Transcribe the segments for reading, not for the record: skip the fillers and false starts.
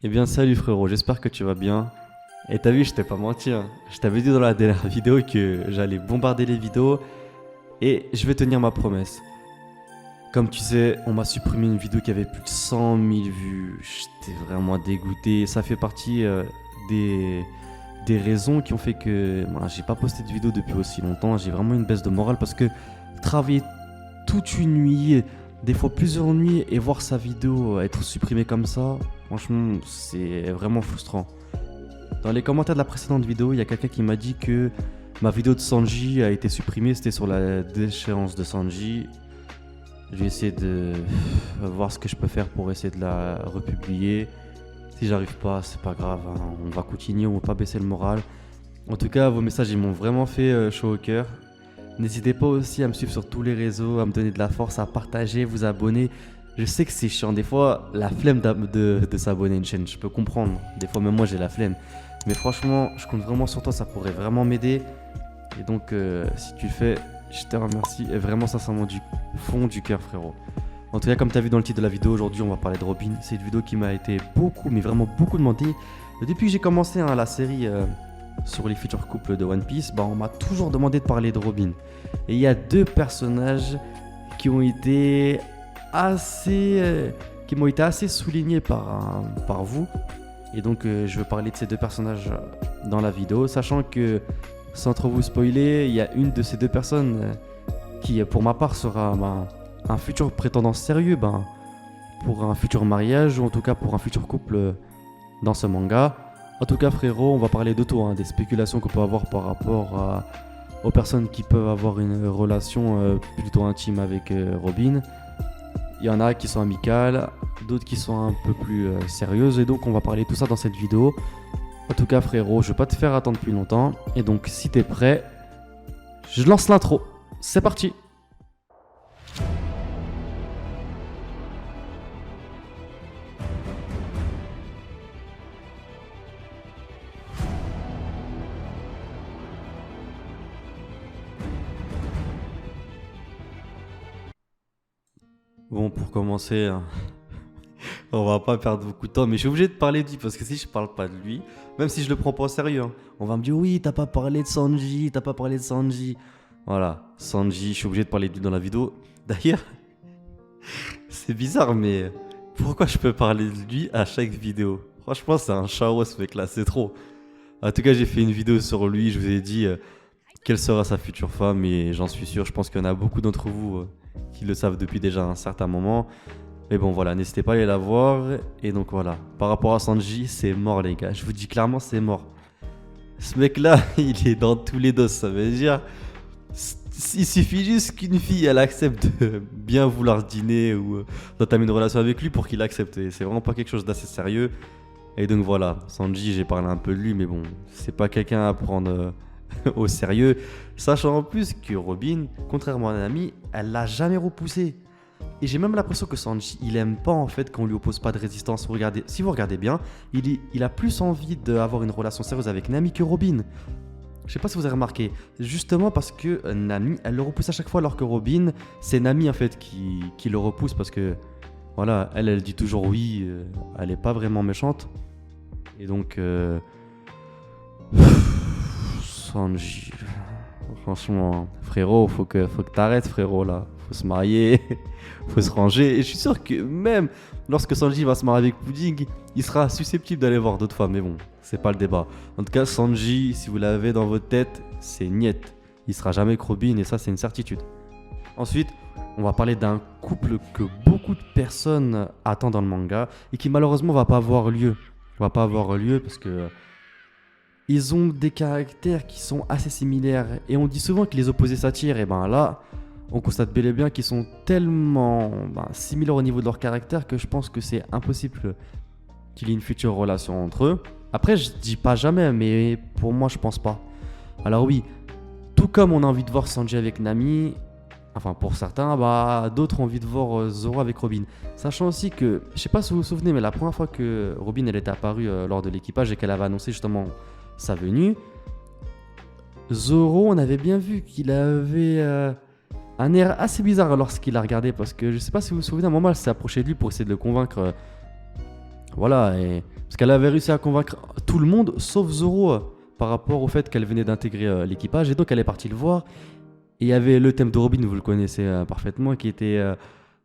Eh bien salut frérot, j'espère que tu vas bien. Et t'as vu, je t'ai pas menti, hein. Je t'avais dit dans la dernière vidéo que j'allais bombarder les vidéos et je vais tenir ma promesse. Comme tu sais, on m'a supprimé une vidéo qui avait plus de 100 000 vues. J'étais vraiment dégoûté. Ça fait partie des, des raisons qui ont fait que voilà, j'ai pas posté de vidéo depuis aussi longtemps. J'ai vraiment une baisse de morale parce que travailler toute une nuit, des fois plusieurs nuits, et voir sa vidéo être supprimée comme ça, franchement, c'est vraiment frustrant. Dans les commentaires de la précédente vidéo, il y a quelqu'un qui m'a dit que ma vidéo de Sanji a été supprimée, c'était sur la déchéance de Sanji. Je vais essayer de voir ce que je peux faire pour essayer de la republier. Si j'arrive pas, c'est pas grave, hein. On va continuer, on va pas baisser le moral. En tout cas, vos messages, ils m'ont vraiment fait chaud au cœur. N'hésitez pas aussi à me suivre sur tous les réseaux, à me donner de la force, à partager, vous abonner. Je sais que c'est chiant, des fois, la flemme de s'abonner à une chaîne, je peux comprendre. Des fois, même moi, j'ai la flemme. Mais franchement, je compte vraiment sur toi, ça pourrait vraiment m'aider. Et donc, si tu le fais, je te remercie et vraiment sincèrement du fond du cœur, frérot. En tout cas, comme tu as vu dans le titre de la vidéo, aujourd'hui, on va parler de Robin. C'est une vidéo qui m'a été beaucoup, mais vraiment beaucoup demandée. Depuis que j'ai commencé la série sur les futurs couples de One Piece, on m'a toujours demandé de parler de Robin. Et il y a deux personnages qui ont été assez soulignés par vous. Et donc, je veux parler de ces deux personnages dans la vidéo, sachant que, sans trop vous spoiler, il y a une de ces deux personnes qui, pour ma part, sera un futur prétendant sérieux pour un futur mariage, ou en tout cas pour un futur couple dans ce manga. En tout cas, frérot, on va parler de tout, hein, des spéculations qu'on peut avoir par rapport aux personnes qui peuvent avoir une relation plutôt intime avec Robin. Il y en a qui sont amicales, d'autres qui sont un peu plus sérieuses, et donc on va parler de tout ça dans cette vidéo. En tout cas, frérot, je vais pas te faire attendre plus longtemps, et donc si t'es prêt, je lance l'intro. C'est parti! Bon, pour commencer, hein, on va pas perdre beaucoup de temps, mais je suis obligé de parler de lui parce que si je parle pas de lui, même si je le prends pas au sérieux, hein, on va me dire oui, t'as pas parlé de Sanji, t'as pas parlé de Sanji. Voilà, Sanji, je suis obligé de parler de lui dans la vidéo. D'ailleurs, c'est bizarre, mais pourquoi je peux parler de lui à chaque vidéo? Franchement, c'est un chaos ce mec là, c'est trop. En tout cas, j'ai fait une vidéo sur lui, je vous ai dit quelle sera sa future femme et j'en suis sûr, je pense qu'il y en a beaucoup d'entre vous qui le savent depuis déjà un certain moment. Mais bon, voilà, n'hésitez pas à aller la voir. Et donc voilà, par rapport à Sanji, c'est mort les gars. Je vous dis clairement, c'est mort. Ce mec-là, il est dans tous les dos. Ça veut dire, il suffit juste qu'une fille, elle accepte de bien vouloir dîner ou d'entamer une relation avec lui pour qu'il accepte. Et c'est vraiment pas quelque chose d'assez sérieux. Et donc voilà, Sanji, j'ai parlé un peu de lui, mais bon, c'est pas quelqu'un à prendre au sérieux. Sachant en plus que Robin, contrairement à Nami, elle l'a jamais repoussé. Et j'ai même l'impression que Sanji, il aime pas en fait qu'on lui oppose pas de résistance. Regardez, si vous regardez bien, il a plus envie d'avoir une relation sérieuse avec Nami que Robin. Je sais pas si vous avez remarqué, justement parce que Nami, elle le repousse à chaque fois, alors que Robin, c'est Nami en fait qui le repousse parce que voilà, elle dit toujours oui, elle est pas vraiment méchante. Et donc, Sanji, franchement, frérot, faut que t'arrêtes, frérot, là. Faut se marier, faut se ranger. Et je suis sûr que même lorsque Sanji va se marier avec Pudding, il sera susceptible d'aller voir d'autres femmes. Mais bon, c'est pas le débat. En tout cas, Sanji, si vous l'avez dans votre tête, c'est niet. Il sera jamais avec Robin et ça, c'est une certitude. Ensuite, on va parler d'un couple que beaucoup de personnes attendent dans le manga et qui malheureusement va pas avoir lieu. Va pas avoir lieu parce que ils ont des caractères qui sont assez similaires et on dit souvent que les opposés s'attirent. Et là, on constate bel et bien qu'ils sont tellement similaires au niveau de leur caractère que je pense que c'est impossible qu'il y ait une future relation entre eux. Après, je dis pas jamais, mais pour moi, je pense pas. Alors oui, tout comme on a envie de voir Sanji avec Nami, enfin pour certains, d'autres ont envie de voir Zoro avec Robin. Sachant aussi que, je sais pas si vous vous souvenez, mais la première fois que Robin elle était apparue lors de l'équipage et qu'elle avait annoncé justement sa venue, Zoro, on avait bien vu qu'il avait un air assez bizarre lorsqu'il la regardait parce que je sais pas si vous vous souvenez, à un moment elle s'est approchée de lui pour essayer de le convaincre Voilà, parce qu'elle avait réussi à convaincre tout le monde, sauf Zoro, par rapport au fait qu'elle venait d'intégrer l'équipage. Et donc elle est partie le voir. Et il y avait le thème de Robin, vous le connaissez parfaitement, qui était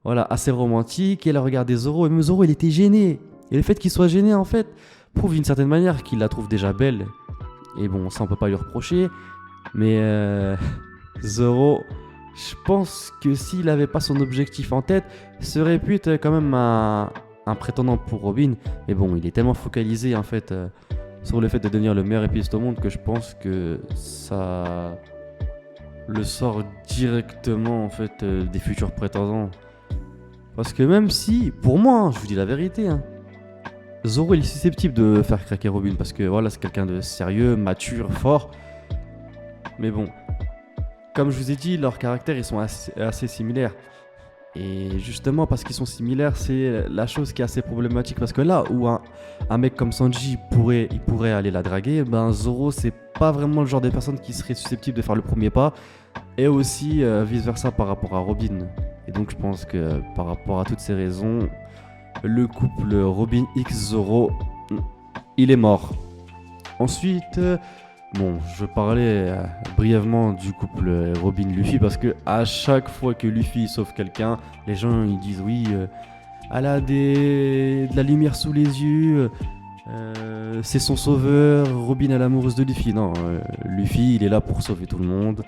voilà, assez romantique. Et elle a regardé Zoro, et même Zoro, il était gêné. Et le fait qu'il soit gêné, en fait, prouve d'une certaine manière qu'il la trouve déjà belle. Et bon, ça, on peut pas lui reprocher. Mais Zoro, je pense que s'il n'avait pas son objectif en tête, serait pu être quand même un prétendant pour Robin. Mais bon, il est tellement focalisé, en fait, sur le fait de devenir le meilleur épéiste au monde que je pense que ça le sort directement, en fait, des futurs prétendants. Parce que même si, pour moi, hein, je vous dis la vérité, hein, Zoro il est susceptible de faire craquer Robin parce que voilà, c'est quelqu'un de sérieux, mature, fort. Mais bon, comme je vous ai dit, leurs caractères ils sont assez similaires. Et justement parce qu'ils sont similaires, c'est la chose qui est assez problématique. Parce que là où un mec comme Sanji il pourrait aller la draguer, ben Zoro c'est pas vraiment le genre de personne qui serait susceptible de faire le premier pas. Et aussi vice versa par rapport à Robin. Et donc je pense que par rapport à toutes ces raisons, le couple Robin X Zoro, il est mort. Ensuite, bon, je parlais brièvement du couple Robin Luffy parce que à chaque fois que Luffy sauve quelqu'un, les gens ils disent oui, elle a de la lumière sous les yeux, c'est son sauveur, Robin est l'amoureuse de Luffy. Non, Luffy il est là pour sauver tout le monde.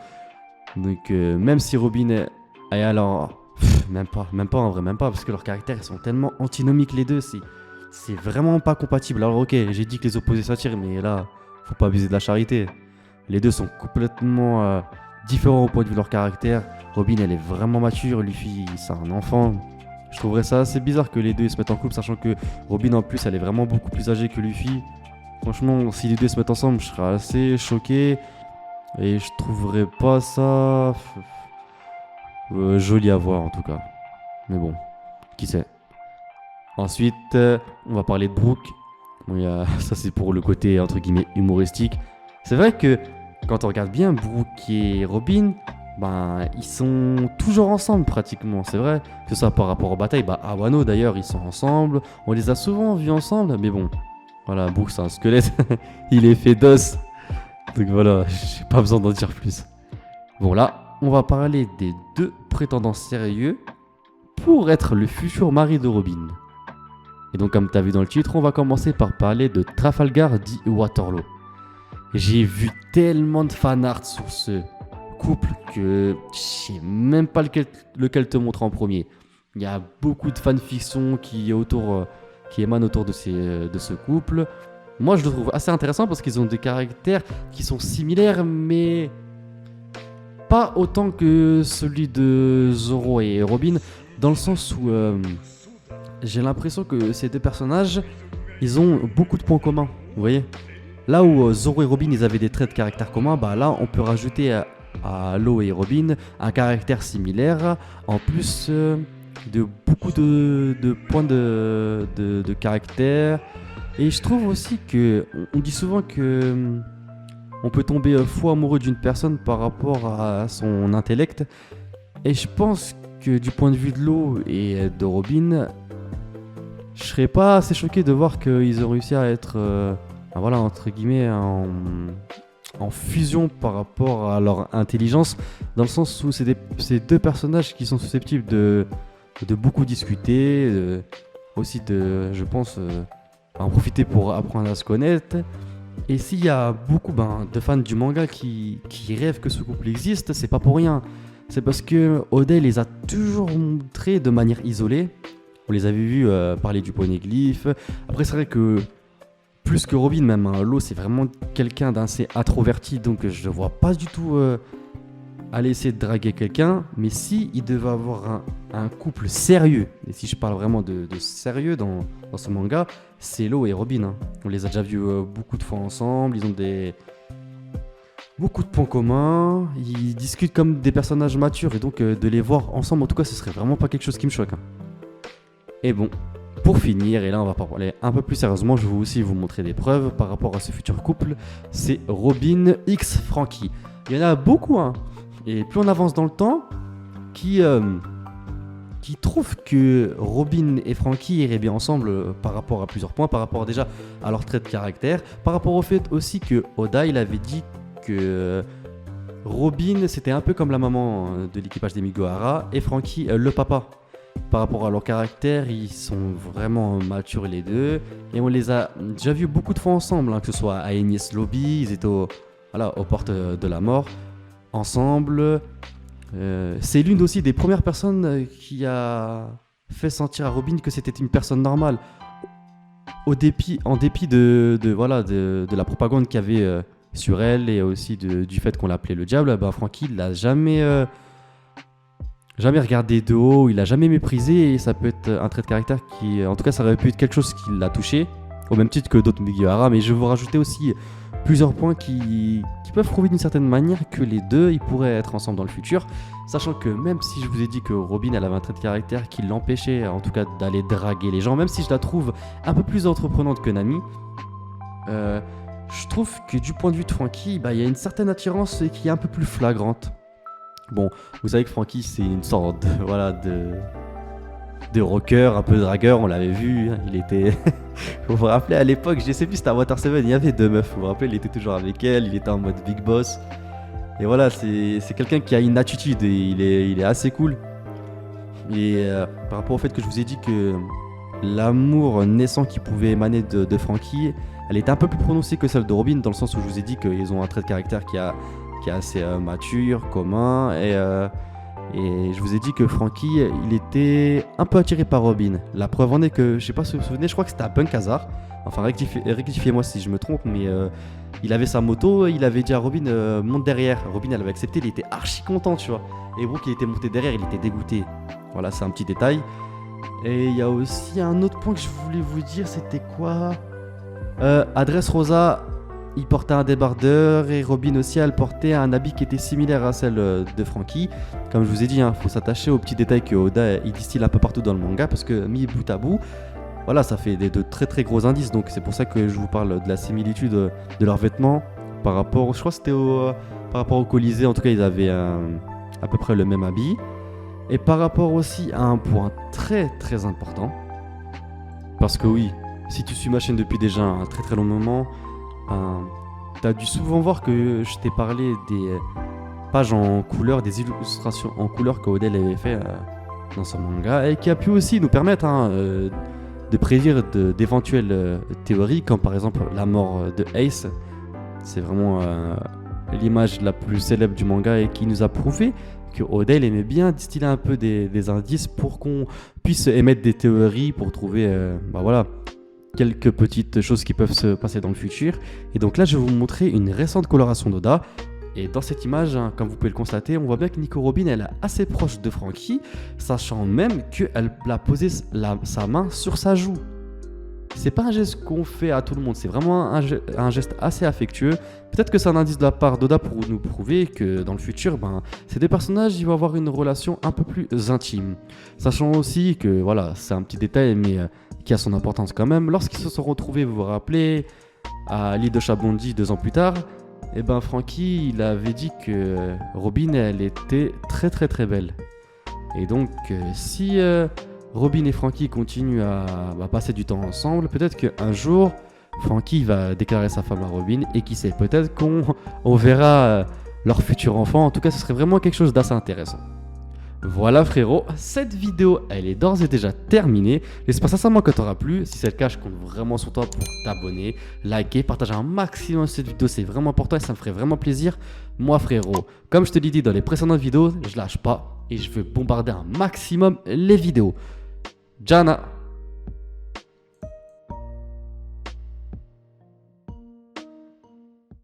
Donc même si Robin est alors même pas en vrai, même pas parce que leurs caractères ils sont tellement antinomiques les deux, c'est vraiment pas compatible. Alors ok, j'ai dit que les opposés s'attirent, mais là faut pas abuser de la charité. Les deux sont complètement différents au point de vue de leur caractère. Robin elle est vraiment mature, Luffy c'est un enfant. Je trouverais ça assez bizarre que les deux se mettent en couple, sachant que Robin en plus elle est vraiment beaucoup plus âgée que Luffy. Franchement, si les deux se mettent ensemble, je serais assez choqué. Et je trouverais pas ça joli à voir en tout cas. Mais bon, qui sait. Ensuite, on va parler de Brook. Bon, ça c'est pour le côté entre guillemets humoristique. C'est vrai que quand on regarde bien Brook et Robin, ben ils sont toujours ensemble pratiquement. C'est vrai que ce soit par rapport aux batailles. Bah à Wano d'ailleurs ils sont ensemble. On les a souvent vus ensemble. Mais bon, voilà, Brook c'est un squelette. Il est fait d'os. Donc voilà, j'ai pas besoin d'en dire plus. Bon là, on va parler des deux prétendants sérieux pour être le futur mari de Robin. Et donc comme tu as vu dans le titre, on va commencer par parler de Trafalgar dit Waterloo. J'ai vu tellement de fanarts sur ce couple que je sais même pas lequel te montrer en premier. Il y a beaucoup de fanfiction qui émanent autour de ce couple. Moi, je le trouve assez intéressant parce qu'ils ont des caractères qui sont similaires, mais pas autant que celui de Zoro et Robin, dans le sens où j'ai l'impression que ces deux personnages, ils ont beaucoup de points communs, vous voyez. Là où Zoro et Robin, ils avaient des traits de caractère communs, bah là, on peut rajouter à Law et Robin un caractère similaire, en plus de beaucoup de points de caractère. Et je trouve aussi que on dit souvent que on peut tomber fou amoureux d'une personne par rapport à son intellect. Et je pense que du point de vue de Law et de Robin, je serais pas assez choqué de voir qu'ils ont réussi à être, voilà, entre guillemets, en fusion par rapport à leur intelligence, dans le sens où c'est deux personnages qui sont susceptibles de beaucoup discuter, aussi je pense, en profiter pour apprendre à se connaître. Et s'il y a beaucoup de fans du manga qui rêvent que ce couple existe, c'est pas pour rien. C'est parce que Oda les a toujours montrés de manière isolée. On les avait vus parler du poneglyphe. Après, c'est vrai que plus que Robin, même Law, c'est vraiment quelqu'un d'assez introverti, donc je ne vois pas du tout aller essayer de draguer quelqu'un. Mais si il devait avoir un couple sérieux, et si je parle vraiment de sérieux dans ce manga, c'est Law et Robin. Hein. On les a déjà vus beaucoup de fois ensemble, ils ont beaucoup de points communs, ils discutent comme des personnages matures, et donc de les voir ensemble, en tout cas, ce serait vraiment pas quelque chose qui me choque. Hein. Et bon, pour finir, et là on va parler un peu plus sérieusement, je vais aussi vous montrer des preuves par rapport à ce futur couple, c'est Robin X Franky. Il y en a beaucoup, hein, et plus on avance dans le temps, qui qui trouve que Robin et Franky iraient bien ensemble par rapport à plusieurs points, par rapport déjà à leur trait de caractère, par rapport au fait aussi que Oda il avait dit que Robin c'était un peu comme la maman de l'équipage des Miguara et Franky le papa. Par rapport à leur caractère, ils sont vraiment matures les deux et on les a déjà vus beaucoup de fois ensemble, hein, que ce soit à Enies Lobby, ils étaient aux portes de la mort ensemble. C'est l'une aussi des premières personnes qui a fait sentir à Robin que c'était une personne normale. En dépit de la propagande qu'il y avait sur elle et aussi du fait qu'on l'appelait le diable, Franky il l'a jamais regardé de haut, il l'a jamais méprisé et ça peut être un trait de caractère qui, en tout cas, ça aurait pu être quelque chose qui l'a touché, au même titre que d'autres Mugiwara, mais je vais vous rajouter aussi plusieurs points qui peuvent prouver d'une certaine manière que les deux ils pourraient être ensemble dans le futur, sachant que même si je vous ai dit que Robin elle avait un trait de caractère qui l'empêchait en tout cas d'aller draguer les gens, même si je la trouve un peu plus entreprenante que Nami, je trouve que du point de vue de Franky, il y a une certaine attirance qui est un peu plus flagrante. Bon, vous savez que Franky c'est une sorte de rocker, un peu dragueur, on l'avait vu, hein, il était... Vous vous rappelez à l'époque, je sais plus, c'était à Water 7, il y avait deux meufs, vous vous rappelez, il était toujours avec elle, il était en mode big boss. Et voilà, c'est quelqu'un qui a une attitude et il est assez cool. Et par rapport au fait que je vous ai dit que l'amour naissant qui pouvait émaner de Franky, elle était un peu plus prononcée que celle de Robin, dans le sens où je vous ai dit qu'ils ont un trait de caractère qui est assez mature, commun, et je vous ai dit que Franky, il était un peu attiré par Robin. La preuve en est que, je sais pas si vous vous souvenez, je crois que c'était à Punk Hazard. Enfin, rectifiez-moi si je me trompe, mais il avait sa moto, il avait dit à Robin, monte derrière. Robin, elle avait accepté, il était archi content, tu vois. Et Brooke, il était monté derrière, il était dégoûté. Voilà, c'est un petit détail. Et il y a aussi un autre point que je voulais vous dire, c'était quoi Adresse Rosa, il portait un débardeur et Robin aussi, elle portait un habit qui était similaire à celle de Franky. Comme je vous ai dit, faut s'attacher aux petits détails que Oda il distille un peu partout dans le manga parce que mis bout à bout, voilà, ça fait de très très gros indices. Donc c'est pour ça que je vous parle de la similitude de leurs vêtements par rapport, je crois que c'était par rapport au Colisée. En tout cas, ils avaient à peu près le même habit. Et par rapport aussi à un point très très important, parce que oui, si tu suis ma chaîne depuis déjà un très très long moment, t'as dû souvent voir que je t'ai parlé des pages en couleur, des illustrations en couleur que Odell avait fait dans son manga et qui a pu aussi nous permettre de prédire d'éventuelles théories, comme par exemple la mort de Ace. C'est vraiment l'image la plus célèbre du manga et qui nous a prouvé que Odell aimait bien distiller un peu des indices pour qu'on puisse émettre des théories pour trouver quelques petites choses qui peuvent se passer dans le futur. Et donc là, je vais vous montrer une récente coloration d'Oda. Et dans cette image, comme vous pouvez le constater, on voit bien que Nico Robin, elle est assez proche de Franky, sachant même qu'elle a posé sa main sur sa joue. C'est pas un geste qu'on fait à tout le monde, c'est vraiment un geste assez affectueux. Peut-être que c'est un indice de la part d'Oda pour nous prouver que dans le futur, ces deux personnages, ils vont avoir une relation un peu plus intime. Sachant aussi que, voilà, c'est un petit détail, mais qui a son importance quand même. Lorsqu'ils se sont retrouvés, vous vous rappelez, à l'île de Chabondi 2 ans plus tard, Franky, il avait dit que Robin, elle était très très très belle. Et donc, si Robin et Franky continuent à passer du temps ensemble, peut-être qu'un jour, Franky va déclarer sa femme à Robin, et qui sait, peut-être qu'on verra leur futur enfant. En tout cas, ce serait vraiment quelque chose d'assez intéressant. Voilà frérot, cette vidéo elle est d'ores et déjà terminée. J'espère sincèrement que t'aura plu. Si c'est le cas, je compte vraiment sur toi pour t'abonner, liker, partager un maximum cette vidéo, c'est vraiment important et ça me ferait vraiment plaisir. Moi frérot, comme je te l'ai dit dans les précédentes vidéos, je lâche pas et je veux bombarder un maximum les vidéos. Jana.